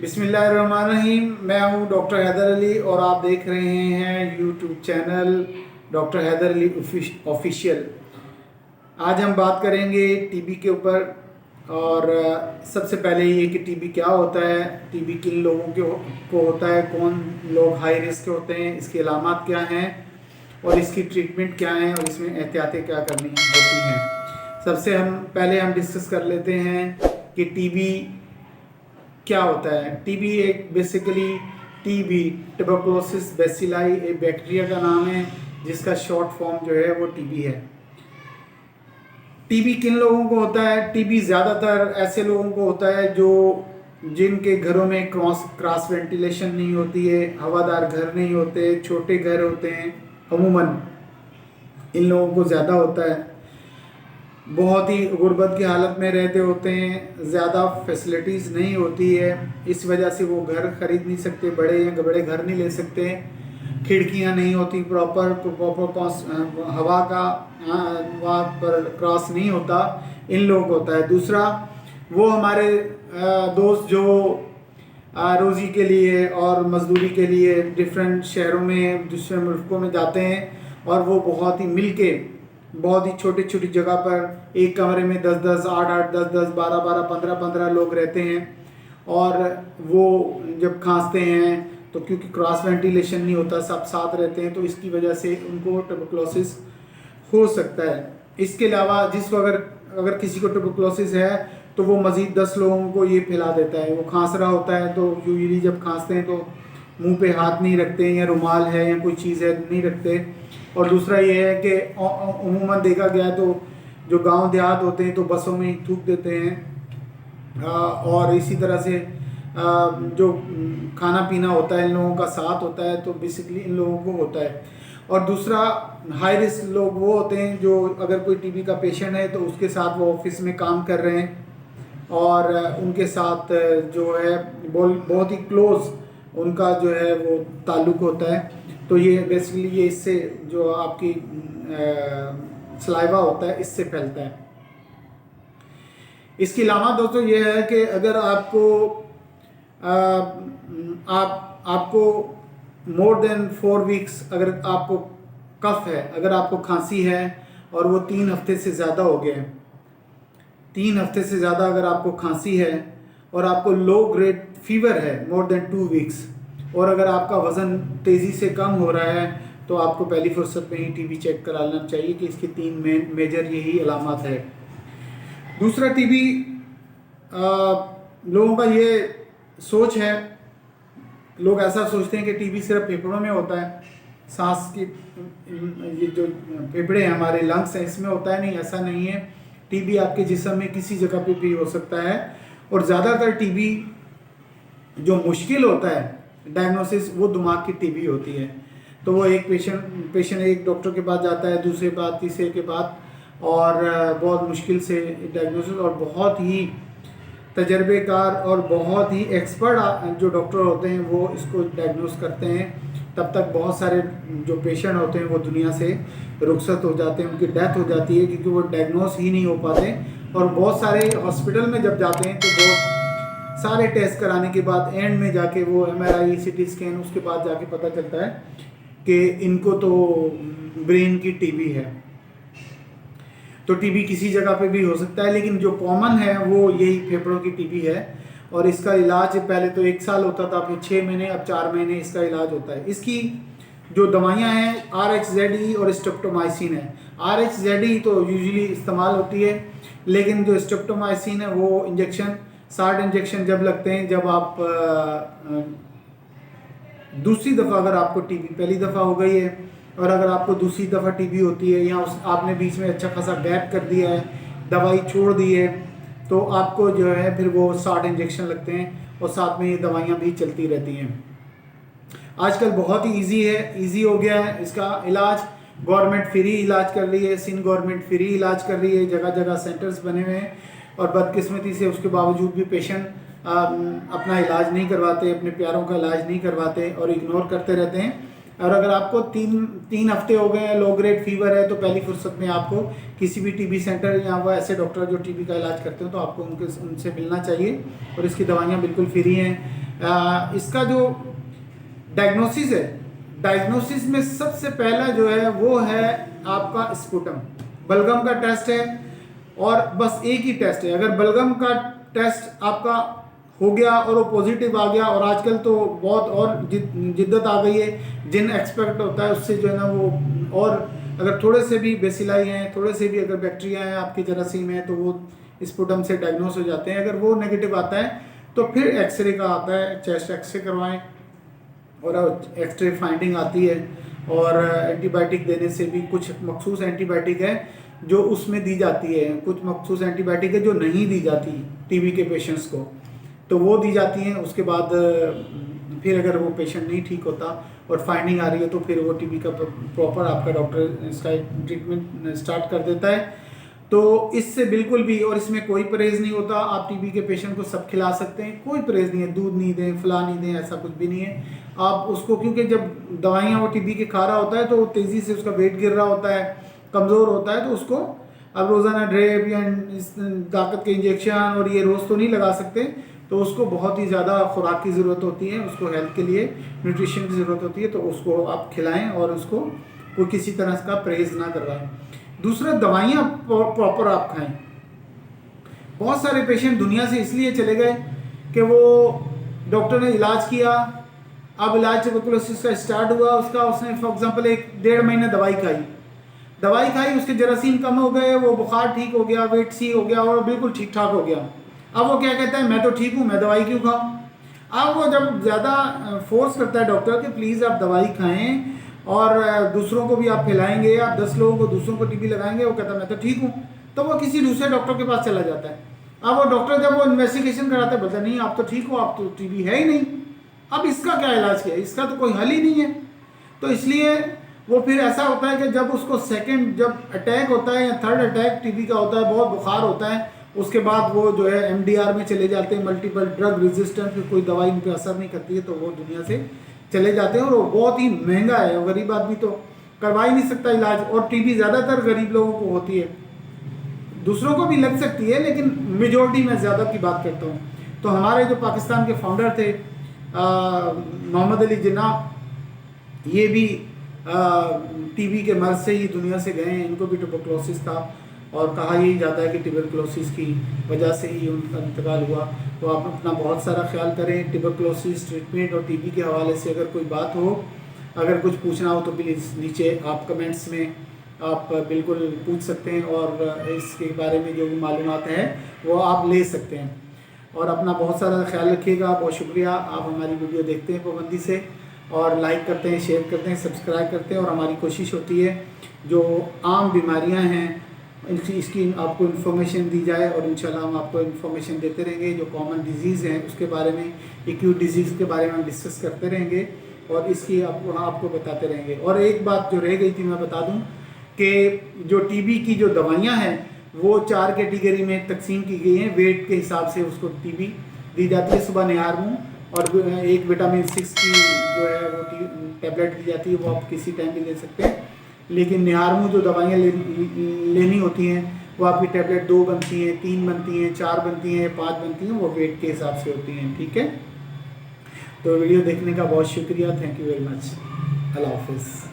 बिस्मिल्लाहिर्रहमानिर्रहीम। मैं हूं डॉक्टर हैदर अली और आप देख रहे हैं YouTube channel doctor Haider Ali official. आज हम बात करेंगे टीबी के ऊपर। और सबसे पहले ये कि टीबी क्या होता है, टीबी किन लोगों को होता है, कौन लोग हाई रिस्क के होते हैं, इसकी अलामात क्या हैं और इसकी ट्रीटमेंट क्या है और इसमें एहतियातें क्या करनी होती हैं। सबसे पहले हम डिस्कस कर लेते हैं कि टीबी क्या होता है। टीबी एक बेसिकली टीबी ट्यूबरकुलोसिस बेसिलाई एक बैक्टीरिया का नाम है जिसका शॉर्ट फॉर्म जो है वो टीबी है। टीबी किन लोगों को होता है? टीबी ज़्यादातर ऐसे लोगों को होता है जो जिनके घरों में क्रॉस वेंटिलेशन नहीं होती है, हवादार घर नहीं होते, छोटे घर होते हैं, अमूमन इन लोगों को ज़्यादा होता है। बहुत ही गुर्बत की हालत में रहते होते हैं, ज़्यादा फैसिलिटीज़ नहीं होती है, इस वजह से वो घर ख़रीद नहीं सकते, बड़े या बड़े घर नहीं ले सकते, खिड़कियां नहीं होती प्रॉपर हवा का वहाँ पर क्रॉस नहीं होता, इन लोगों को होता है। दूसरा, वो हमारे दोस्त जो रोज़ी के लिए और मजदूरी के लिए डिफरेंट शहरों में दूसरे मुल्कों में जाते हैं और वो बहुत ही मिलके बहुत ही छोटी छोटी जगह पर एक कमरे में 10-10, 8-8, 10-10, 12-12, 15-15 लोग रहते हैं। और वो जब खांसते हैं तो क्योंकि क्रॉस वेंटिलेशन नहीं होता, सब साथ रहते हैं, तो इसकी वजह से उनको ट्यूबरकुलोसिस हो सकता है। इसके अलावा जिसको अगर किसी को ट्यूबरकुलोसिस है तो वो मज़ीद 10 लोगों को ये फैला देता है। वो खांस रहा होता है तो यूजुअली जब खांसते हैं तो मुंह पे हाथ नहीं रखते या रुमाल है या कोई चीज़ है नहीं रखते। और दूसरा ये है कि अमूमन देखा गया है तो जो गांव देहात होते हैं तो बसों में ही थूक देते हैं। और इसी तरह से जो खाना पीना होता है इन लोगों का साथ होता है, तो बेसिकली इन लोगों को होता है। और दूसरा, हाई रिस्क लोग वो होते हैं जो अगर कोई टीबी का पेशेंट है तो उसके साथ वो ऑफिस में काम कर रहे हैं और उनके साथ जो है बहुत ही क्लोज उनका जो है वो ताल्लुक़ होता है। तो ये बेसिकली ये इससे जो आपकी सलाइवा होता है इससे फैलता है। इसके अलावा दोस्तों ये है कि अगर आपको मोर देन 4 वीक्स अगर आपको कफ है, अगर आपको खांसी है और वो 3 हफ्ते से ज़्यादा हो गए, 3 हफ्ते से ज़्यादा अगर आपको खांसी है और आपको लो ग्रेड फीवर है मोर देन 2 वीक्स, और अगर आपका वज़न तेज़ी से कम हो रहा है तो आपको पहली फुर्सत में ही टीबी चेक करा लेना चाहिए कि इसकी 3 मेजर यही अलामत है। दूसरा, टीबी लोगों का ये सोच है, लोग ऐसा सोचते हैं कि टीबी सिर्फ फेफड़ों में होता है, सांस की ये जो फेफड़े हैं हमारे लंग्स हैं इसमें होता है। नहीं, ऐसा नहीं है। टीबी आपके जिस्म में किसी जगह पे भी हो सकता है। और ज़्यादातर टीबी जो मुश्किल होता है डायग्नोसिस वो दिमाग की टीबी होती है। तो वो एक पेशेंट एक डॉक्टर के पास जाता है, दूसरे बाद तीसरे के बाद, और बहुत मुश्किल से डायग्नोसिस, और बहुत ही तजर्बेकार और बहुत ही एक्सपर्ट जो डॉक्टर होते हैं वो इसको डायग्नोस करते हैं। तब तक बहुत सारे जो पेशेंट होते हैं वो दुनिया से रुखसत हो जाते हैं, उनकी डेथ हो जाती है क्योंकि वो डायग्नोस ही नहीं हो पाते। और बहुत सारे हॉस्पिटल में जब जाते हैं तो बहुत सारे टेस्ट कराने के बाद एंड में जाके वो MRI, CT स्कैन, उसके बाद जाके पता चलता है कि इनको तो ब्रेन की टीबी है। तो टीबी किसी जगह पे भी हो सकता है, लेकिन जो कॉमन है वो यही फेफड़ों की टीबी है। और इसका इलाज पहले तो 1 साल होता था, फिर 6 महीने, अब 4 महीने इसका इलाज होता है। इसकी जो दवाइयाँ हैं RHZE और स्ट्रेप्टोमाइसिन है। RHZE तो यूजुअली इस्तेमाल होती है, लेकिन जो स्ट्रेप्टोमाइसिन है वो इंजेक्शन 60 इंजेक्शन जब लगते हैं जब आप दूसरी दफ़ा, अगर आपको टीबी पहली दफ़ा हो गई है और अगर आपको दूसरी दफ़ा टीबी होती है या आपने बीच में अच्छा खासा गैप कर दिया है, दवाई छोड़ दी है, तो आपको जो है फिर वो 60 इंजेक्शन लगते हैं और साथ में ये दवाइयाँ भी चलती रहती हैं। आजकल बहुत ही ईजी हो गया है इसका इलाज। गवर्नमेंट फ्री इलाज कर रही है, सिंध गवर्नमेंट फ्री इलाज कर रही है, जगह जगह सेंटर्स बने हुए हैं। और बदकिस्मती से उसके बावजूद भी पेशेंट अपना इलाज नहीं करवाते, अपने प्यारों का इलाज नहीं करवाते और इग्नोर करते रहते हैं। और अगर आपको तीन तीन हफ्ते हो गए हैं, लो ग्रेड फीवर है, तो पहली फुर्सत में आपको किसी भी टीबी सेंटर या वो ऐसे डॉक्टर जो टीबी का इलाज करते हो तो आपको उनसे मिलना चाहिए। और इसकी दवाइयाँ बिल्कुल फ्री हैं। इसका जो डायग्नोसिस है, डायग्नोसिस में सबसे पहला जो है वो है आपका स्पुटम, बलगम का टेस्ट है। और बस एक ही टेस्ट है, अगर बलगम का टेस्ट आपका हो गया और वो पॉजिटिव आ गया, और आजकल तो बहुत और जिद्दत आ गई है, जिन एक्सपेक्ट होता है उससे जो है ना वो, और अगर थोड़े से भी बेसिलाई हैं, थोड़े से भी अगर बैक्टीरिया हैं आपकी जरासीम है, तो वो स्पुटम से डायग्नोस हो जाते हैं। अगर वो नेगेटिव आता है तो फिर एक्सरे का आता है, चेस्ट एक्सरे करवाएं, और एक्सरे फाइंडिंग आती है। और एंटीबायोटिक देने से भी, कुछ मखसूस एंटीबायोटिक है जो उसमें दी जाती है, कुछ मखसूस एंटीबायोटिक है जो नहीं दी जाती टीबी के पेशेंट्स को, तो वो दी जाती हैं। उसके बाद फिर अगर वो पेशेंट नहीं ठीक होता और फाइंडिंग आ रही है तो फिर वो टीबी का प्रॉपर आपका डॉक्टर इसका ट्रीटमेंट स्टार्ट कर देता है। तो इससे बिल्कुल भी, और इसमें कोई परहेज़ नहीं होता। आप टीबी के पेशेंट को सब खिला सकते हैं, कोई परहेज़ नहीं है, दूध नहीं दें, फला नहीं दें, ऐसा कुछ भी नहीं है। आप उसको, क्योंकि जब दवाइयाँ वो टीबी के खा रहा होता है तो तेज़ी से उसका वेट गिर रहा होता है, कमज़ोर होता है, तो उसको अब रोज़ाना ड्रेप या ताकत के इंजेक्शन और ये रोज़ तो नहीं लगा सकते, तो उसको बहुत ही ज़्यादा खुराक की ज़रूरत होती है, उसको हेल्थ के लिए न्यूट्रिशन की ज़रूरत होती है, तो उसको आप खिलाएं और उसको कोई किसी तरह का परहेज़ ना करवाएं। दूसरा, दवाइयाँ प्रॉपर आप खाएं। बहुत सारे पेशेंट दुनिया से इसलिए चले गए कि वो डॉक्टर ने इलाज किया, अब इलाज ट्यूबरकुलोसिस का स्टार्ट हुआ, उसने फॉर एग्जांपल 1-1.5 महीने दवाई खाई, उसके जरासीम कम हो गए, वो बुखार ठीक हो गया, वेट सी हो गया और बिल्कुल ठीक ठाक हो गया। अब वो क्या कहता है, मैं तो ठीक हूँ, मैं दवाई क्यों खाऊं। अब वो जब ज़्यादा फोर्स करता है डॉक्टर कि प्लीज़ आप दवाई खाएं और दूसरों को भी आप खिलाएंगे, आप 10 लोगों को, दूसरों को टीबी लगाएंगे, वो कहता है मैं तो ठीक हूँ, तो वो किसी दूसरे डॉक्टर के पास चला जाता है। अब वो डॉक्टर जब वो इन्वेस्टिगेशन कराता है, बोलता नहीं आप तो ठीक हो, आप तो टीबी है ही नहीं, अब इसका क्या इलाज किया, इसका तो कोई हल ही नहीं है। तो इसलिए वो फिर ऐसा होता है कि जब उसको सेकंड जब अटैक होता है या थर्ड अटैक टीबी का होता है, बहुत बुखार होता है, उसके बाद वो जो है एमडीआर में चले जाते हैं, मल्टीपल ड्रग रेजिस्टेंस, फिर कोई दवाई उन पर असर नहीं करती है, तो वो दुनिया से चले जाते हैं। और वो बहुत ही महंगा है, गरीब आदमी तो करवा ही नहीं सकता इलाज। और टीबी ज़्यादातर गरीब लोगों को होती है, दूसरों को भी लग सकती है, लेकिन मेजोरिटी में ज़्यादा की बात करता हूँ। तो हमारे जो पाकिस्तान के फाउंडर थे मोहम्मद अली जिन्नाह, ये भी टीबी के मर्ज से ही दुनिया से गए हैं, इनको भी ट्यूबरकुलोसिस था, और कहा यही जाता है कि ट्यूबरकुलोसिस की वजह से ही उनका इंतकाल हुआ। तो आप अपना बहुत सारा ख्याल करें। ट्यूबरकुलोसिस ट्रीटमेंट और टीबी के हवाले से अगर कोई बात हो, अगर कुछ पूछना हो तो प्लीज़ नीचे आप कमेंट्स में आप बिल्कुल पूछ सकते हैं, और इसके बारे में जो भी मालूमात है वो आप ले सकते हैं। और अपना बहुत सारा ख्याल रखिएगा। बहुत शुक्रिया, आप हमारी वीडियो देखते हैं पाबंदी से, और लाइक करते हैं, शेयर करते हैं, सब्सक्राइब करते हैं। और हमारी कोशिश होती है जो आम बीमारियां हैं इसकी आपको इन्फॉर्मेशन दी जाए, और इंशाल्लाह हम आपको इन्फॉर्मेशन देते रहेंगे। जो कॉमन डिजीज़ हैं उसके बारे में, एक्यूट डिजीज़ के बारे में हम डिस्कस करते रहेंगे, और इसकी आपको बताते रहेंगे। और एक बात जो रह गई थी मैं बता दूं कि जो टीबी की जो दवाइयाँ हैं वो 4 कैटेगरी में तकसीम की गई हैं। वेट के हिसाब से उसको टीबी दी जाती है। सुबह निहारमू और एक विटामिन 6 की जो है वो टैबलेट दी जाती है, वो आप किसी टाइम भी ले सकते हैं। लेकिन निहारमू जो दवाइयाँ लेनी होती हैं वो आपकी टैबलेट 2 बनती हैं, 3 बनती हैं, 4 बनती हैं, 5 बनती हैं, वो वेट के हिसाब से होती हैं। ठीक है, तो वीडियो देखने का बहुत शुक्रिया। Thank you very much. अल्लाह हाफिज़।